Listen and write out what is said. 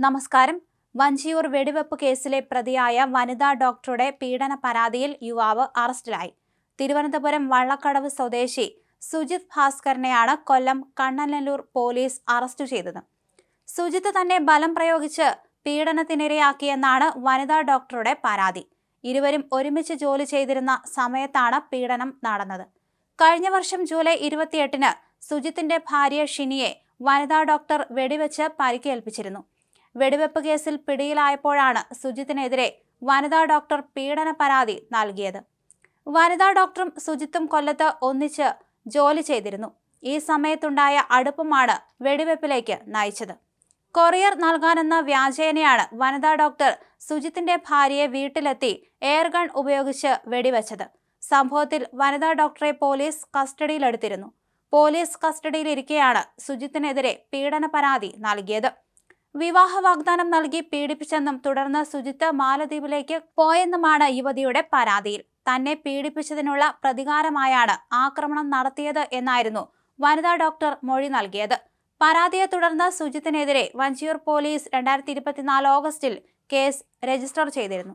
നമസ്കാരം. വഞ്ചിയൂർ വെടിവെപ്പ് കേസിലെ പ്രതിയായ വനിതാ ഡോക്ടറുടെ പീഡന പരാതിയിൽ യുവാവ് അറസ്റ്റിലായി. തിരുവനന്തപുരം വള്ളക്കടവ് സ്വദേശി സുജിത് ഭാസ്കറിനെയാണ് കൊല്ലം കണ്ണനല്ലൂർ പോലീസ് അറസ്റ്റ് ചെയ്തത്. സുജിത്ത് തന്നെ ബലം പ്രയോഗിച്ച് പീഡനത്തിനിരയാക്കിയെന്നാണ് വനിതാ ഡോക്ടറുടെ പരാതി. ഇരുവരും ഒരുമിച്ച് ജോലി ചെയ്തിരുന്ന സമയത്താണ് പീഡനം നടന്നത്. കഴിഞ്ഞ വർഷം ജൂലൈ 28-ന് സുജിത്തിന്റെ ഭാര്യ ഷിനിയെ വനിതാ ഡോക്ടർ വെടിവെച്ച് പരിക്കേൽപ്പിച്ചിരുന്നു. വെടിവെപ്പ് കേസിൽ പിടിയിലായപ്പോഴാണ് സുജിത്തിനെതിരെ വനിതാ ഡോക്ടർ പീഡന പരാതി നൽകിയത്. വനിതാ ഡോക്ടറും സുജിത്തും കൊല്ലത്ത് ഒന്നിച്ച് ജോലി ചെയ്തിരുന്നു. ഈ സമയത്തുണ്ടായ അടുപ്പമാണ് വെടിവെപ്പിലേക്ക് നയിച്ചത്. കൊറിയർ നൽകാനെന്ന വ്യാജേനയാണ് വനിതാ ഡോക്ടർ സുജിത്തിന്റെ ഭാര്യയെ വീട്ടിലെത്തി എയർഗൺ ഉപയോഗിച്ച് വെടിവെച്ചത്. സംഭവത്തിൽ വനിതാ ഡോക്ടറെ പോലീസ് കസ്റ്റഡിയിലെടുത്തിരുന്നു. പോലീസ് കസ്റ്റഡിയിലിരിക്കെയാണ് സുജിത്തിനെതിരെ പീഡന പരാതി നൽകിയത്. വിവാഹ വാഗ്ദാനം നൽകി പീഡിപ്പിച്ചെന്നും തുടർന്ന് സുജിത്ത് മാലദ്വീപിലേക്ക് പോയെന്നുമാണ് യുവതിയുടെ പരാതിയിൽ. തന്നെ പീഡിപ്പിച്ചതിനുള്ള പ്രതികാരമായാണ് ആക്രമണം നടത്തിയത് എന്നായിരുന്നു വനിതാ ഡോക്ടർ മൊഴി നൽകിയത്. പരാതിയെ തുടർന്ന് സുജിത്തിനെതിരെ വഞ്ചിയൂർ പോലീസ് 2024 ഓഗസ്റ്റിൽ കേസ് രജിസ്റ്റർ ചെയ്തിരുന്നു.